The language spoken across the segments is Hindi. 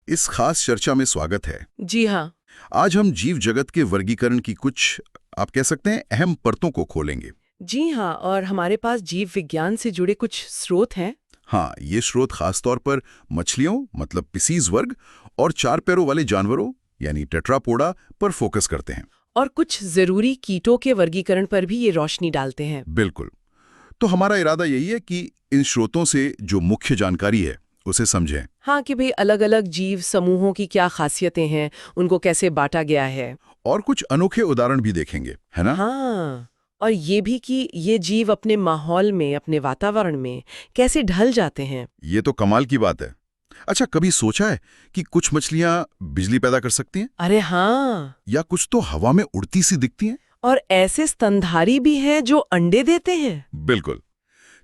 इस खास चर्चा में स्वागत है। जी हाँ। आज हम जीव जगत के वर्गीकरण की कुछ, आप कह सकते हैं, अहम परतों को खोलेंगे। जी हाँ, और हमारे पास जीव विज्ञान से जुड़े कुछ स्रोत हैं। हाँ, ये स्रोत खासतौर पर मछलियों मतलब पिसीज वर्ग और चार पैरों वाले जानवरों यानी टेट्रापोडा पर फोकस करते हैं। और कुछ जरूरी कीटों के वर्गीकरण पर भी ये रोशनी डालते हैं। बिल्कुल। तो हमारा इरादा यही है कि इन स्रोतों से जो मुख्य जानकारी है उसे समझें। हाँ, कि भाई अलग अलग जीव समूहों की क्या खासियतें हैं, उनको कैसे बांटा गया है। और कुछ अनोखे उदाहरण भी देखेंगे, है ना? हाँ, और ये भी कि ये जीव अपने माहौल में, अपने वातावरण में कैसे ढल जाते हैं। ये तो कमाल की बात है। अच्छा, कभी सोचा है कि कुछ मछलियां बिजली पैदा कर सकती हैं? अरे हाँ, या कुछ तो हवा में उड़ती सी दिखती हैं? और ऐसे स्तनधारी भी हैं जो अंडे देते हैं। बिल्कुल।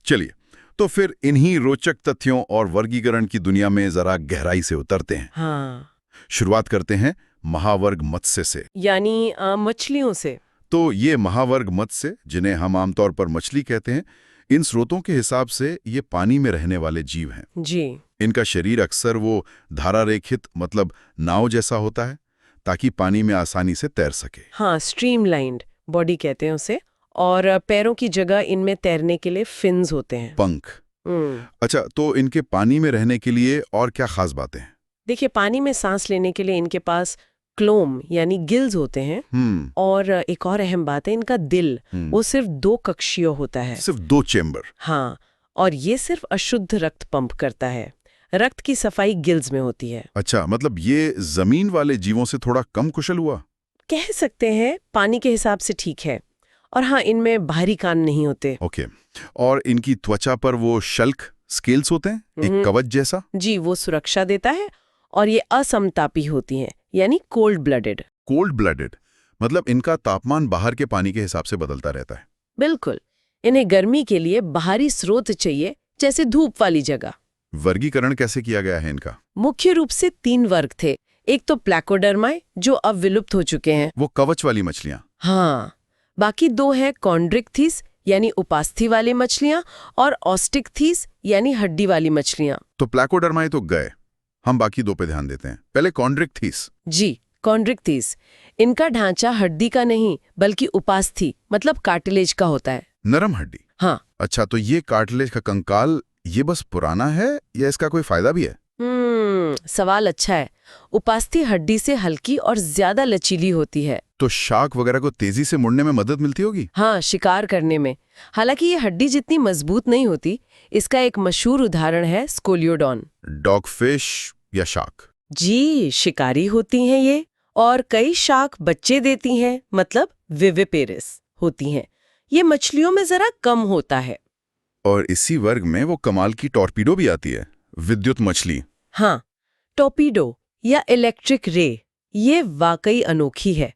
चलिए, तो फिर इन्हीं रोचक तथ्यों और वर्गीकरण की दुनिया में जरा गहराई से उतरते हैं। हाँ, शुरुआत करते हैं महावर्ग मत्स्य से। यानी मछलियों से। तो ये महावर्ग मत्स्य, जिन्हें हम आमतौर पर मछली कहते हैं, इन स्रोतों के हिसाब से ये पानी में रहने वाले जीव हैं। जी। इनका शरीर अक्सर वो धारारेखित मतलब नाव जैसा होता है, ताकि पानी में आसानी से तैर सके। हाँ, स्ट्रीमलाइन्ड बॉडी कहते हैं उसे। और पैरों की जगह इनमें तैरने के लिए फिन्स होते हैं। पंख। अच्छा, तो इनके पानी में रहने के लिए और क्या खास बातें हैं? देखिए, पानी में सांस लेने के लिए इनके पास क्लोम यानी गिल्स होते हैं। और एक और अहम बात है, इनका दिल वो सिर्फ 2 कक्षीय होता है। सिर्फ 2 चेम्बर? हाँ, और ये सिर्फ अशुद्ध रक्त पंप करता है। रक्त की सफाई गिल्स में होती है। अच्छा, मतलब ये जमीन वाले जीवों से थोड़ा कम कुशल हुआ? कह सकते हैं, पानी के हिसाब से ठीक है। और हाँ, इनमें बाहरी कान नहीं होते। ओके। और इनकी त्वचा पर वो शल्क स्केल्स होते हैं, एक कवच जैसा? जी, वो सुरक्षा देता है। और ये असमतापी होती हैं, यानी कोल्ड ब्लडेड। कोल्ड ब्लडेड मतलब इनका तापमान बाहर के पानी के हिसाब से बदलता रहता है। बिल्कुल। इन्हें गर्मी के लिए बाहरी स्रोत चाहिए, जैसे धूप वाली जगह। वर्गीकरण कैसे किया गया है इनका? मुख्य रूप से 3 वर्ग थे। एक तो प्लैकोडर्माई, जो अब विलुप्त हो चुके हैं। वो कवच वाली मछलियां? हाँ। बाकी 2 हैं कॉन्ड्रिक्थीस यानी उपास्थि वाली मछलियां, और ऑस्टिकथीस यानी हड्डी वाली मछलियां। तो प्लैकोडर्माई तो गए, हम बाकी 2 पे ध्यान देते हैं। पहले कॉन्ड्रिक्थीस। जी, कॉन्ड्रिक्थीस। इनका ढांचा हड्डी का नहीं बल्कि उपास्थि मतलब कार्टिलेज का होता है। नरम हड्डी? हाँ। अच्छा, तो ये कार्टिलेज का कंकाल ये बस पुराना है या इसका कोई फायदा भी है? सवाल अच्छा है। उपास्थि हड्डी से हल्की और ज्यादा लचीली होती है। तो शार्क वगैरह को तेजी से मुड़ने में मदद मिलती होगी? हाँ, शिकार करने में। हालांकि ये हड्डी जितनी मजबूत नहीं होती। इसका एक मशहूर उदाहरण है स्कोलियोडॉन। डॉगफिश या शार्क? जी, शिकारी होती हैं ये। और कई शार्क बच्चे देती हैं, मतलब विविपेरिस होती हैं। ये मछलियों में जरा कम होता है। और इसी वर्ग में वो कमाल की टॉर्पीडो भी आती है, विद्युत मछली। हाँ, टॉर्पीडो या इलेक्ट्रिक रे, ये वाकई अनोखी है।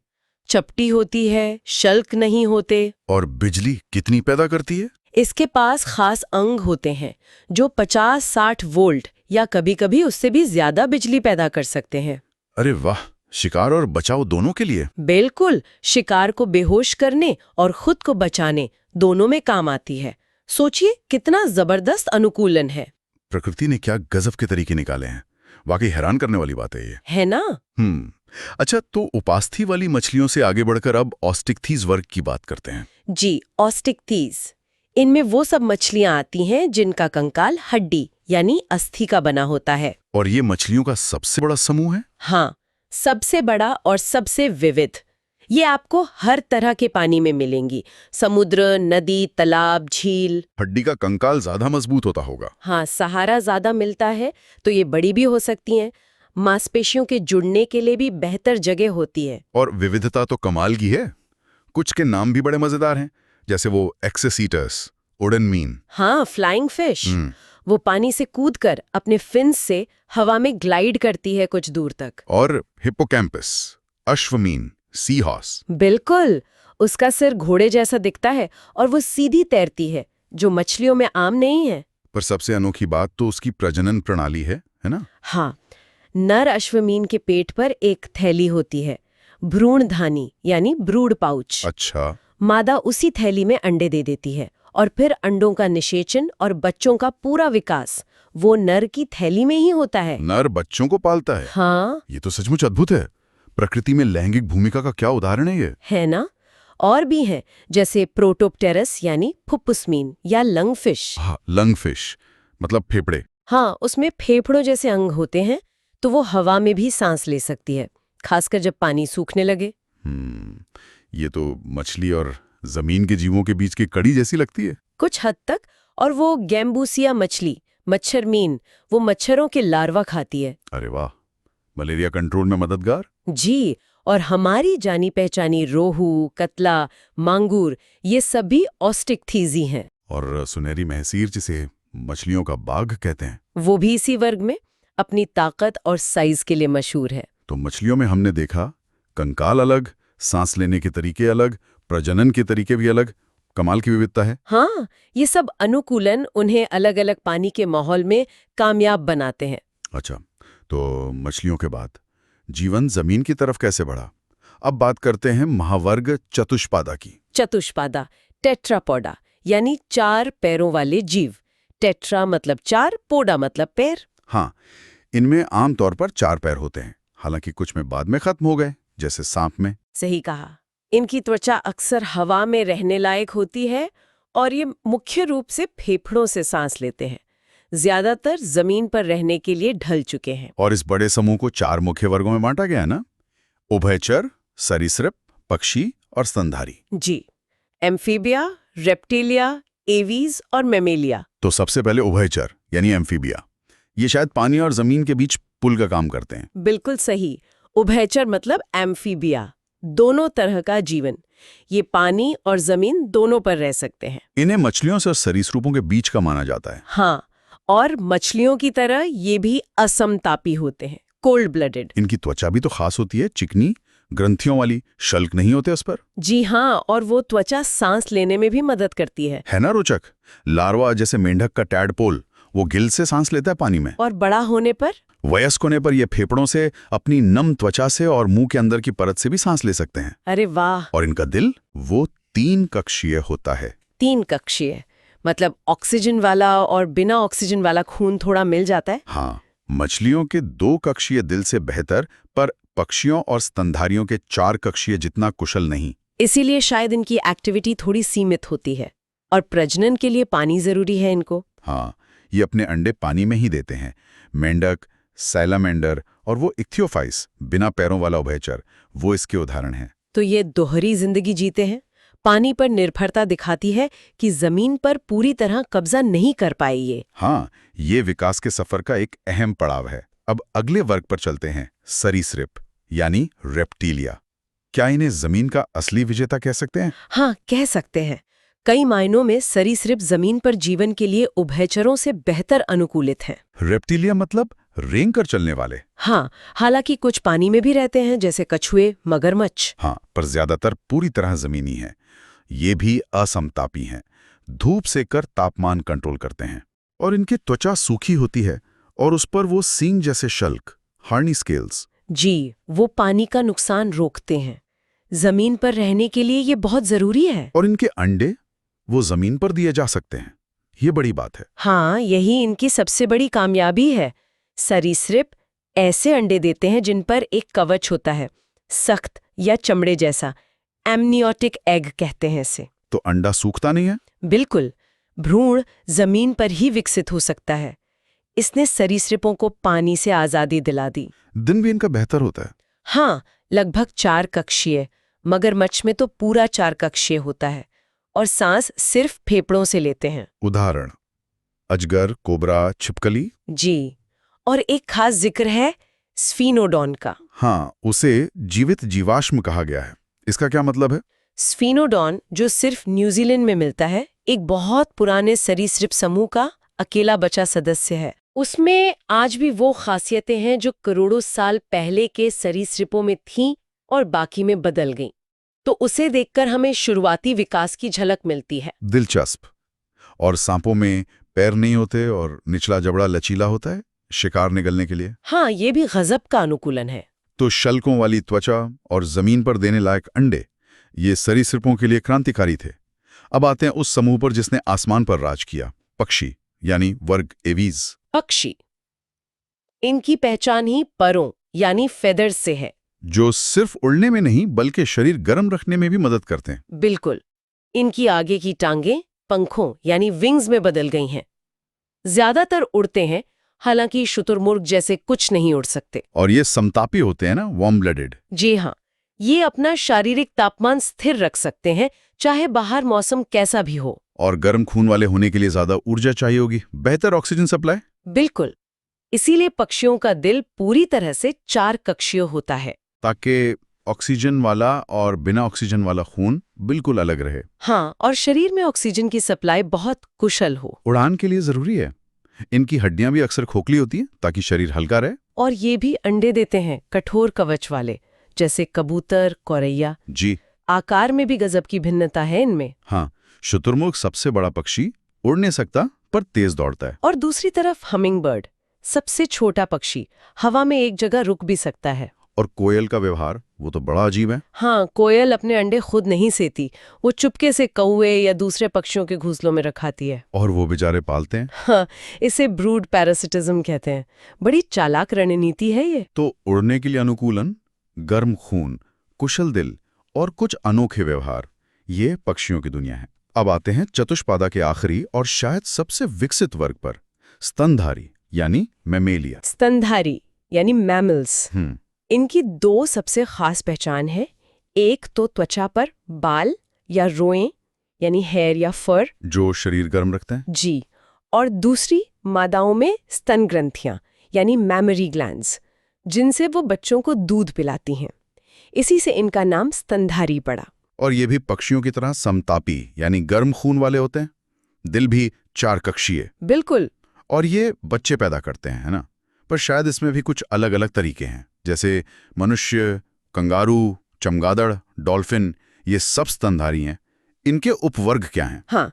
चपटी होती है, शल्क नहीं होते। और बिजली कितनी पैदा करती है? इसके पास खास अंग होते हैं जो 50-60 वोल्ट या कभी-कभी उससे भी ज्यादा बिजली पैदा कर सकते हैं। अरे वाह, शिकार और बचाव दोनों के लिए? बिल्कुल, शिकार को बेहोश करने और खुद को बचाने दोनों में काम आती है। सोचिए कितना जबरदस्त अनुकूलन है। प्रकृति ने क्या गजब के तरीके निकाले हैं। वाकई हैरान करने वाली बात है ये। है ना? अच्छा, तो उपास्थि वाली मछलियों से आगे बढ़कर अब ऑस्टिकथीज वर्ग की बात करते हैं। जी, ऑस्टिकथीज। इनमें वो सब मछलियां आती हैं जिनका कंकाल हड्डी यानी अस्थि का बना होता है। और ये मछलियों का सबसे बड़ा समूह है? हाँ, सबसे बड़ा और सबसे विविध। ये आपको हर तरह के पानी में मिलेंगी। समुद्र, नदी, तालाब, झील। हड्डी का कंकाल ज्यादा मजबूत होता होगा? हाँ, सहारा ज्यादा मिलता है तो ये बड़ी भी हो सकती हैं। मांसपेशियों के जुड़ने के लिए भी बेहतर जगह होती है। और विविधता तो कमाल की है। कुछ के नाम भी बड़े मजेदार हैं, जैसे वो एक्सेसीटस, उड़न मीन। हाँ, फ्लाइंग फिश। वो पानी से कूदकर अपने फिन्स से हवा में ग्लाइड करती है कुछ दूर तक। और हिप्पोकैम्पस, अश्वमीन, सी हॉर्स। बिल्कुल, उसका सिर घोड़े जैसा दिखता है और वो सीधी तैरती है, जो मछलियों में आम नहीं है। पर सबसे अनोखी बात तो उसकी प्रजनन प्रणाली है ना? हाँ, नर अश्वमीन के पेट पर एक थैली होती है, भ्रूणधानी यानी ब्रूड पाउच। अच्छा। मादा उसी थैली में अंडे दे देती है और फिर अंडों का निषेचन और बच्चों का पूरा विकास वो नर की थैली में ही होता है। नर बच्चों को पालता है? हाँ, ये तो सचमुच अद्भुत है। प्रकृति में लैंगिक भूमिका का क्या उदाहरण है ये? है ना। और भी हैं, जैसे प्रोटोप्टेरस यानी फुफ्फुसमीन या लंगफिश। हाँ, लंगफिश मतलब फेफड़े। हाँ, उसमें फेफड़ों जैसे अंग होते हैं, तो वो हवा में भी सांस ले सकती है, खासकर जब पानी सूखने लगे। ये तो मछली और जमीन के जीवों के बीच की कड़ी जैसी लगती है। कुछ हद तक। और वो गैम्बूसिया मछली, मच्छरमीन, वो मच्छरों के लार्वा खाती है। अरे वाह, मलेरिया कंट्रोल में मददगार। जी, और हमारी जानी पहचानी रोहू, कतला, मांगूर, ये सभी ऑस्टिकथीजी हैं। और सुनहरी महसीर, जिसे मछलियों का बाघ कहते हैं, वो भी इसी वर्ग में अपनी ताकत और साइज के लिए मशहूर है। तो मछलियों में हमने देखा कंकाल अलग, सांस लेने के तरीके अलग, प्रजनन के तरीके भी अलग। कमाल की विविधता है। हाँ, ये सब अनुकूलन उन्हें अलग अलग पानी के माहौल में कामयाब बनाते हैं। अच्छा, तो मछलियों के बाद जीवन जमीन की तरफ कैसे बढ़ा? अब बात करते हैं महावर्ग चतुष्पादा की। चतुष्पादा, टेट्रापोडा, यानी 4 पैरों वाले जीव। टेट्रा मतलब 4, पोडा मतलब पैर। हाँ, इनमें आमतौर पर 4 पैर होते हैं, हालांकि कुछ में बाद में खत्म हो गए, जैसे सांप में। सही कहा। इनकी त्वचा अक्सर हवा में रहने लायक होती है और ये मुख्य रूप से फेफड़ों से सांस लेते हैं। ज्यादातर जमीन पर रहने के लिए ढल चुके हैं। और इस बड़े समूह को 4 मुख्य वर्गों में बांटा गया है ना? उभयचर, सरीसृप, पक्षी और स्तनधारी। जी, एम्फीबिया, रेप्टिलिया, एवीज और मेमेलिया। तो सबसे पहले उभयचर यानी एम्फीबिया। ये शायद पानी और जमीन के बीच पुल का काम करते हैं। बिल्कुल सही। उभयचर मतलब एम्फीबिया, दोनों तरह का जीवन। ये पानी और जमीन दोनों पर रह सकते हैं। इन्हें मछलियों से और सरीसृपों के बीच का माना जाता है। हाँ, और मछलियों की तरह ये भी असमतापी होते हैं, कोल्ड ब्लडेड। इनकी त्वचा भी तो खास होती है, चिकनी, ग्रंथियों वाली, शल्क नहीं होते उस पर। जी हाँ, और वो त्वचा सांस लेने में भी मदद करती है ना रोचक? लार्वा जैसे मेंढक का टैडपोल, वो गिल से सांस लेता है पानी में। और बड़ा होने पर? वयस्क होने पर ये फेफड़ों से, अपनी नम त्वचा से और मुंह के अंदर की परत से भी सांस ले सकते हैं। अरे वाह। और इनका दिल, वो 3 कक्षीय होता है। 3 कक्षीय मतलब ऑक्सीजन वाला और बिना ऑक्सीजन वाला खून थोड़ा मिल जाता है। हाँ, मछलियों के 2 कक्षीय दिल से बेहतर, पर पक्षियों और स्तनधारियों के 4 कक्षीय जितना कुशल नहीं। इसीलिए शायद इनकी एक्टिविटी थोड़ी सीमित होती है। और प्रजनन के लिए पानी जरूरी है इनको। हाँ, ये अपने अंडे पानी में ही देते हैं। मेंढक, सैलामेंडर और वो इक्थियोफाइस, बिना पैरों वाला उभयचर, वो इसके उदाहरण हैं। तो ये दोहरी जिंदगी जीते हैं। पानी पर निर्भरता दिखाती है कि जमीन पर पूरी तरह कब्जा नहीं कर पाई ये। हाँ, ये विकास के सफर का एक अहम पड़ाव है। अब अगले वर्ग पर चलते हैं, सरीसृप यानी रेप्टिलिया। क्या इन्हें जमीन का असली विजेता कह सकते हैं? हाँ, कह सकते हैं। कई मायनों में सरीसृप जमीन पर जीवन के लिए उभयचरों से बेहतर अनुकूलित हैं। रेप्टिलिया मतलब रेंग कर चलने वाले। हाँ, हालांकि कुछ पानी में भी रहते हैं, जैसे कछुए, मगरमच्छ। हाँ, पर ज्यादातर पूरी तरह जमीनी है। ये भी असमतापी हैं, धूप सेकर तापमान कंट्रोल करते हैं। और इनकी त्वचा सूखी होती है और उस पर वो सींग जैसे शल्क, हार्नी स्केल्स। जी, वो पानी का नुकसान रोकते हैं। जमीन पर रहने के लिए ये बहुत जरूरी है। और इनके अंडे, वो जमीन पर दिए जा सकते हैं। ये बड़ी बात है। हाँ, यही इनकी सबसे बड़ी कामयाबी है। सरीसृप ऐसे अंडे देते हैं जिन पर एक कवच होता है, सख्त या चमड़े जैसा। एमनियोटिक एग कहते हैं इसे। तो अंडा सूखता नहीं है? बिल्कुल। भ्रूण जमीन पर ही विकसित हो सकता है। इसने सरीसृपों को पानी से आजादी दिला दी। दिन भी इनका बेहतर होता है। हाँ, लगभग 4 कक्षीय। मगरमच्छ में तो पूरा 4 कक्षीय होता है और सांस सिर्फ फेफड़ों से लेते हैं। उदाहरण, अजगर, कोबरा, छिपकली। जी, और एक खास जिक्र है स्फीनोडॉन का। हाँ, उसे जीवित जीवाश्म कहा गया है। इसका क्या मतलब है? स्फीनोडॉन, जो सिर्फ न्यूजीलैंड में मिलता है, एक बहुत पुराने सरीसृप समूह का अकेला बचा सदस्य है। उसमें आज भी वो खासियतें हैं जो करोड़ों साल पहले के सरीसृपों में थीं और बाकी में बदल गईं। तो उसे देखकर हमें शुरुआती विकास की झलक मिलती है। दिलचस्प। और सांपों में पैर नहीं होते और निचला जबड़ा लचीला होता है शिकार निगलने के लिए। हाँ, ये भी गजब का अनुकूलन है। तो शल्कों वाली त्वचा और जमीन पर देने लायक अंडे, ये सरीसृपों के लिए क्रांतिकारी थे। अब आते हैं उस समूह पर जिसने आसमान पर राज किया, पक्षी यानी वर्ग एवीज। पक्षी। इनकी पहचान ही परों यानी फेदर्स से है। जो सिर्फ उड़ने में नहीं बल्कि शरीर गर्म रखने में भी मदद करते हैं। बिल्कुल। इनकी आगे की टांगें पंखों यानी विंग्स में बदल गई हैं। ज्यादातर उड़ते हैं, हालांकि शुतुरमुर्ग जैसे कुछ नहीं उड़ सकते। और ये समतापी होते हैं ना, वार्म ब्लडेड। जी हाँ, ये अपना शारीरिक तापमान स्थिर रख सकते हैं, चाहे बाहर मौसम कैसा भी हो। और गर्म खून वाले होने के लिए ज्यादा ऊर्जा चाहिए होगी, बेहतर ऑक्सीजन सप्लाई। बिल्कुल। इसीलिए पक्षियों का दिल पूरी तरह से 4 कक्षीय होता है, ताकि ऑक्सीजन वाला और बिना ऑक्सीजन वाला खून बिल्कुल अलग रहे। हाँ, और शरीर में ऑक्सीजन की सप्लाई बहुत कुशल हो। उड़ान के लिए जरूरी है। इनकी हड्डियां भी अक्सर खोखली होती हैं ताकि शरीर हल्का रहे। और ये भी अंडे देते हैं, कठोर कवच वाले, जैसे कबूतर, गौरैया। जी आकार में भी गजब की भिन्नता है इनमें। हाँ, शुतुरमुर्ग सबसे बड़ा पक्षी, उड़ नहीं सकता पर तेज दौड़ता है। और दूसरी तरफ हमिंगबर्ड, सबसे छोटा पक्षी, हवा में एक जगह रुक भी सकता है। और कोयल का व्यवहार वो तो बड़ा अजीब है। हाँ, कोयल अपने अंडे खुद नहीं सेती, वो चुपके से कौवे या दूसरे पक्षियों के घोंसलों में रखाती है। और वो बेचारे पालते हैं। हाँ, इसे ब्रूड पैरासिटिज्म कहते हैं। बड़ी चालाक रणनीति है ये। तो उड़ने के लिए अनुकूलन, गर्म खून, कुशल दिल और कुछ अनोखे व्यवहार, ये पक्षियों की दुनिया है। अब आते हैं चतुष्पादा के आखिरी और शायद सबसे विकसित वर्ग पर, स्तनधारी यानी मैमेलिया। स्तनधारी यानी मैमल्स। हम्म, इनकी 2 सबसे खास पहचान है। एक तो त्वचा पर बाल या रोएं यानी हेयर या फर, जो शरीर गर्म रखते हैं। जी। और दूसरी मादाओं में स्तन ग्रंथियां यानी मैमरी ग्लैंड्स, जिनसे वो बच्चों को दूध पिलाती हैं। इसी से इनका नाम स्तनधारी पड़ा। और ये भी पक्षियों की तरह समतापी यानी गर्म खून वाले होते हैं। दिल भी 4 कक्षीय। बिल्कुल। और ये बच्चे पैदा करते हैं, है ना? पर शायद इसमें भी कुछ अलग अलग तरीके हैं, जैसे मनुष्य, कंगारू, चमगादड़, डॉल्फिन, ये सब स्तनधारी हैं। इनके उपवर्ग क्या हैं? हाँ,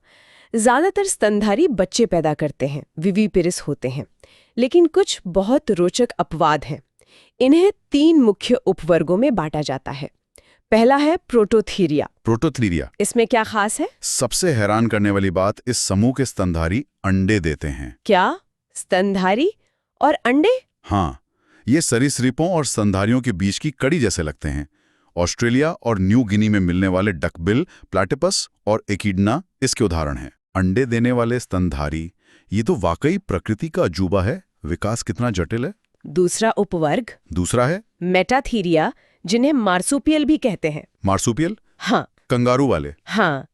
ज्यादातर स्तनधारी बच्चे पैदा करते हैं, विविपिरिस होते हैं। लेकिन कुछ बहुत रोचक अपवाद हैं। इन्हें 3 मुख्य उपवर्गों में बांटा जाता है। पहला है प्रोटोथीरिया। प्रोटोथीरिया। इसमें क्या खास है? सबसे हैरान करने वाली बात, इस समूह के स्तनधारी अंडे देते हैं। क्या? स्तनधारी और अंडे? हाँ, ये सरीसृपों और स्तनधारियों के बीच की कड़ी जैसे लगते हैं। ऑस्ट्रेलिया और न्यू गिनी में मिलने वाले डकबिल, प्लैटिपस और एकिडना इसके उदाहरण हैं। अंडे देने वाले स्तनधारी, ये तो वाकई प्रकृति का अजूबा है। विकास कितना जटिल है। दूसरा उपवर्ग दूसरा है मेटाथीरिया, जिन्हें मार्सुपियल भी कहते हैं। मार्सुपियल, हाँ कंगारू वाले। हाँ,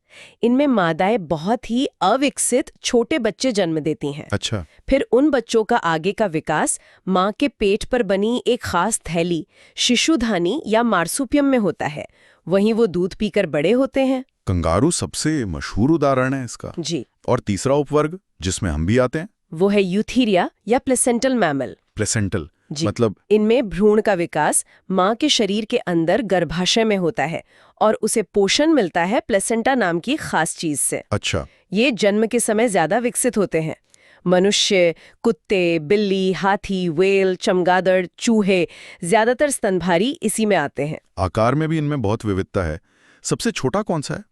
इनमें मादाएं बहुत ही अविकसित छोटे बच्चे जन्म देती हैं। अच्छा, फिर उन बच्चों का आगे का विकास माँ के पेट पर बनी एक खास थैली, शिशुधानी या मार्सुपियम में होता है। वहीं वो दूध पीकर बड़े होते हैं। कंगारू सबसे मशहूर उदाहरण है इसका। जी। और तीसरा उपवर्ग जिसमें हम भी आते हैं, वो है यूथीरिया या प्लेसेंटल मैमल। प्लेसेंटल, जी। मतलब इनमें भ्रूण का विकास माँ के शरीर के अंदर गर्भाशय में होता है और उसे पोषण मिलता है प्लेसेंटा नाम की खास चीज से। अच्छा, ये जन्म के समय ज्यादा विकसित होते हैं। मनुष्य, कुत्ते, बिल्ली, हाथी, व्हेल, चमगादड़, चूहे, ज्यादातर स्तनधारी इसी में आते हैं। आकार में भी इनमें बहुत विविधता है। सबसे छोटा कौन सा है?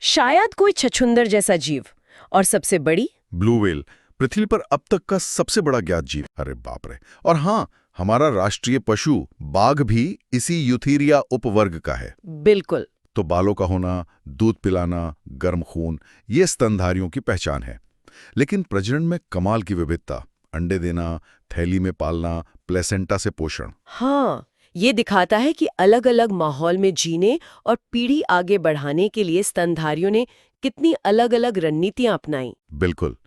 शायद कोई छछूंदर जैसा जीव। और सबसे बड़ी? ब्लू व्हेल, पृथ्वी पर अब तक का सबसे बड़ा ज्ञात जीव। अरे बाप रे। और हाँ, हमारा राष्ट्रीय पशु बाघ भी इसी यूथीरिया उपवर्ग का है। बिल्कुल। तो बालों का होना, दूध पिलाना, गर्म खून, ये स्तनधारियों की पहचान है। लेकिन प्रजनन में कमाल की विविधता, अंडे देना, थैली में पालना, प्लेसेंटा से पोषण। हाँ, ये दिखाता है कि अलग-अलग माहौल में जीने और पीढ़ी आगे बढ़ाने के लिए स्तनधारियों ने कितनी अलग-अलग रणनीतियां अपनाई। बिल्कुल।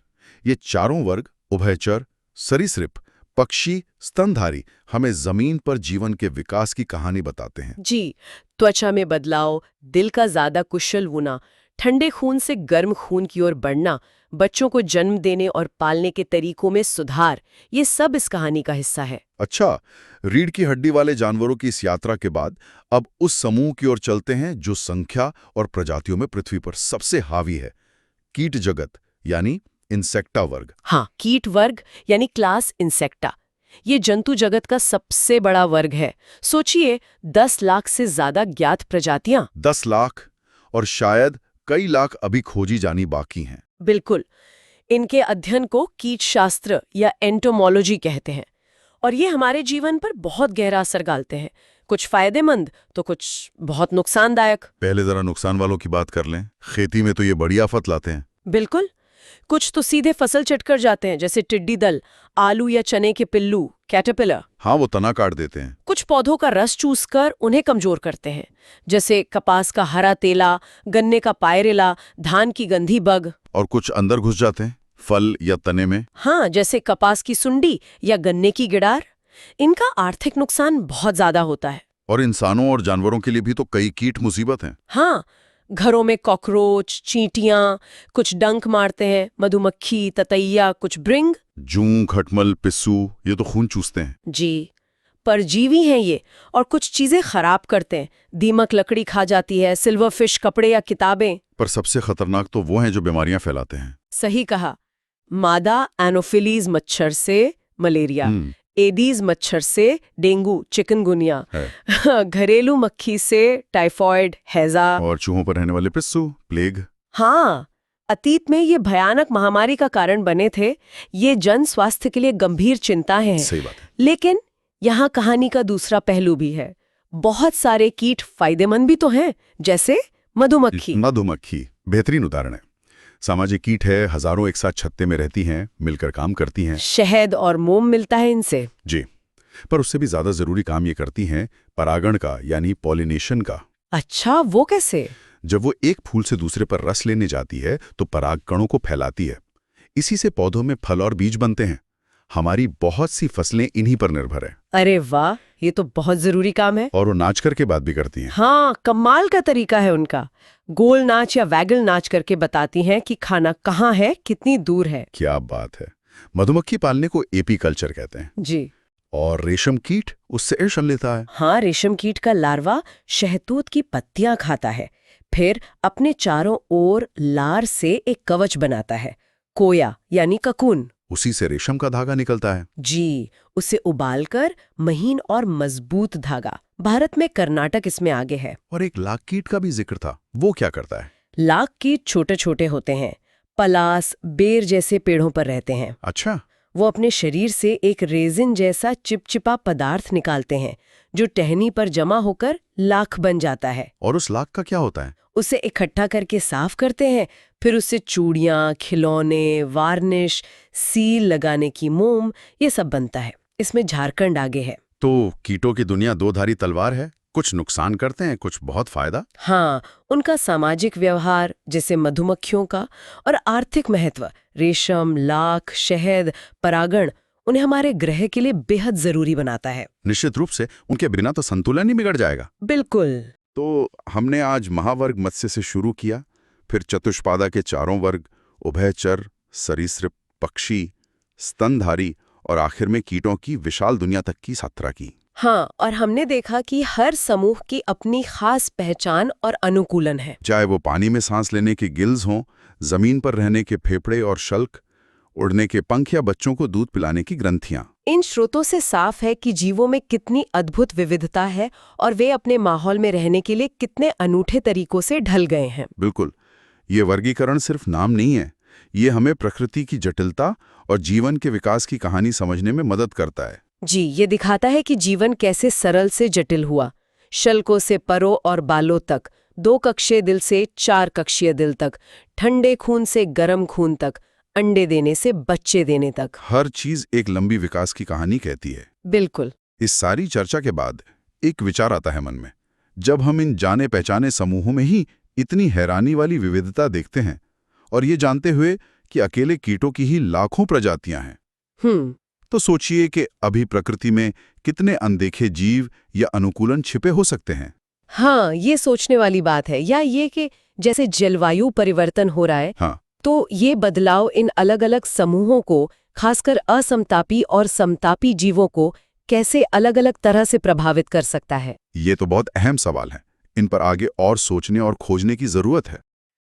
ये चारों वर्ग, उभयचर, सरीसृप, पक्षी, स्तनधारी, हमें जमीन पर जीवन के विकास की कहानी बताते हैं। जी, त्वचा में बदलाव, दिल का ज्यादा कुशल होना, ठंडे खून से गर्म खून की ओर बढ़ना, बच्चों को जन्म देने और पालने के तरीकों में सुधार, ये सब इस कहानी का हिस्सा है। अच्छा, रीढ़ की हड्डी वाले जानवरों की इस यात्रा के बाद अब उस समूह की ओर चलते हैं जो संख्या और प्रजातियों में पृथ्वी पर सबसे हावी है, कीट जगत यानी इंसेक्टा वर्ग। हाँ, कीट वर्ग यानी क्लास इंसेक्टा। ये जंतु जगत का सबसे बड़ा वर्ग है। सोचिए, 10 लाख से ज्यादा ज्ञात प्रजातियां। 10 लाख, और शायद कई लाख अभी खोजी जानी बाकी हैं। बिल्कुल। इनके अध्ययन को कीटशास्त्र या एंटोमोलॉजी कहते हैं और ये हमारे जीवन पर बहुत गहरा असर डालते हैं, कुछ फायदेमंद तो कुछ बहुत नुकसानदायक। पहले जरा नुकसान वालों की बात कर लें। खेती में तो ये बड़ी आफत लाते हैं। बिल्कुल, कुछ तो सीधे फसल चट कर जाते हैं, जैसे टिड्डी दल, आलू या चने के पिल्लू, कैटरपिलर। हाँ, वो तना काट देते हैं। कुछ पौधों का रस चूसकर उन्हें कमजोर करते हैं, जैसे कपास का हरा तेला, गन्ने का पायरेला, धान की गंधी बग। और कुछ अंदर घुस जाते हैं, फल या तने में। हाँ, जैसे कपास की सुंडी या गन्ने की गिडार। इनका आर्थिक नुकसान बहुत ज्यादा होता है। और इंसानों और जानवरों के लिए भी तो कई कीट मुसीबत हैं। हाँ, घरों में कॉकरोच, चींटियां, कुछ डंक मारते हैं, मधुमक्खी, ततैया, कुछ ब्रिंग। जूं, खटमल, पिस्सू, ये तो खून चूसते हैं। जी, परजीवी हैं ये और कुछ चीजें खराब करते हैं। दीमक लकड़ी खा जाती है, सिल्वरफिश कपड़े या किताबें। पर सबसे खतरनाक तो वो हैं जो बीमारियां फैलाते हैं। सही कहा, मादा एनोफिलीज मच्छर से मलेरिया, एडीज मच्छर से डेंगू, चिकनगुनिया, घरेलू मक्खी से टाइफॉइड, हैजा, और चूहों पर रहने वाले पिस्सू, प्लेग। हाँ, अतीत में ये भयानक महामारी का कारण बने थे। ये जन स्वास्थ्य के लिए गंभीर चिंता है। सही बात है। लेकिन यहाँ कहानी का दूसरा पहलू भी है। बहुत सारे कीट फायदेमंद भी तो हैं, जैसे मधुमक्खी। मधुमक्खी बेहतरीन उदाहरण है। सामाजिक कीट है, हजारों एक साथ छत्ते में रहती हैं, मिलकर काम करती हैं। शहद और मोम मिलता है इनसे। जी, पर उससे भी ज्यादा जरूरी काम ये करती हैं परागण का, यानी पॉलिनेशन का। अच्छा, वो कैसे? जब वो एक फूल से दूसरे पर रस लेने जाती है तो परागकणों को फैलाती है। इसी से पौधों में फल और बीज बनते हैं। हमारी बहुत सी फसलें इन्हीं पर निर्भर है। अरे वाह, ये तो बहुत जरूरी काम है। और वो नाच करके बात भी करती हैं। हाँ, कमाल का तरीका है उनका। गोल नाच या वैगल नाच करके बताती हैं कि खाना कहाँ है, कितनी दूर है। क्या बात है। मधुमक्खी पालने को एपीकल्चर कहते हैं। जी। और रेशम कीट उससे रेशम लेता है। हाँ, रेशम कीट का लार्वा शहतूत की पत्तियां खाता है, फिर अपने चारों ओर लार से एक कवच बनाता है, कोया यानी ककून। उसी से रेशम का धागा निकलता है। जी, उसे उबालकर महीन और मजबूत धागा। भारत में कर्नाटक इसमें आगे है। और एक लाख कीट का भी जिक्र था, वो क्या करता है? लाख कीट छोटे छोटे होते हैं, पलास, बेर जैसे पेड़ों पर रहते हैं। अच्छा। वो अपने शरीर से एक रेजिन जैसा चिपचिपा पदार्थ निकालते हैं, जो टहनी पर जमा होकर लाख बन जाता है। और उस लाख का क्या होता है? उसे इकट्ठा करके साफ करते हैं, फिर उससे चूड़ियाँ, खिलौने, वार्निश, सील लगाने की मोम, ये सब बनता है। इसमें झारखंड आगे है। तो कीटों की दुनिया दो धारी तलवार है, कुछ नुकसान करते हैं, कुछ बहुत फायदा। हाँ, उनका सामाजिक व्यवहार जैसे मधुमक्खियों का और आर्थिक महत्व, रेशम, लाख, शहद, परागण, उन्हें हमारे ग्रह के लिए बेहद जरूरी बनाता है। निश्चित रूप से उनके बिना तो संतुलन ही बिगड़ जाएगा। बिल्कुल। तो हमने आज महावर्ग मत्स्य से शुरू किया, फिर चतुष्पादा के चारों वर्ग, उभयचर, सरीसृप, पक्षी, स्तनधारी और आखिर में कीटों की विशाल दुनिया तक की यात्रा की। हाँ, और हमने देखा कि हर समूह की अपनी खास पहचान और अनुकूलन है। चाहे वो पानी में सांस लेने के गिल्स हों, जमीन पर रहने के फेफड़े और शल्क, उड़ने के पंख या बच्चों को दूध पिलाने की ग्रंथियां। इन स्रोतों से साफ है कि जीवों में कितनी अद्भुत विविधता है और वे अपने माहौल में रहने के लिए कितने अनूठे तरीकों से ढल गए हैं। बिल्कुल, ये वर्गीकरण सिर्फ नाम नहीं है, ये हमें प्रकृति की जटिलता और जीवन के विकास की कहानी समझने में मदद करता है। जी, ये दिखाता है कि जीवन कैसे सरल से जटिल हुआ, शल्कों से परों और बालों तक, 2 कक्षीय दिल से 4 कक्षीय दिल तक, ठंडे खून से गर्म खून तक, अंडे देने से बच्चे देने तक। हर चीज एक लंबी विकास की कहानी कहती है। बिल्कुल। इस सारी चर्चा के बाद एक विचार आता है मन में। जब हम इन जाने पहचाने समूहों में ही इतनी हैरानी वाली विविधता देखते हैं और ये जानते हुए कि अकेले कीटों की ही लाखों प्रजातियां हैं, तो सोचिए कि अभी प्रकृति में कितने अनदेखे जीव या अनुकूलन छिपे हो सकते हैं। हाँ, ये सोचने वाली बात है। या ये कि जैसे जलवायु परिवर्तन हो रहा है, हाँ, तो ये बदलाव इन अलग-अलग समूहों को, खासकर असमतापी और समतापी जीवों को, कैसे अलग-अलग तरह से प्रभावित कर सकता है। ये तो बहुत अहम सवाल है। इन पर आगे और सोचने और खोजने की जरूरत है।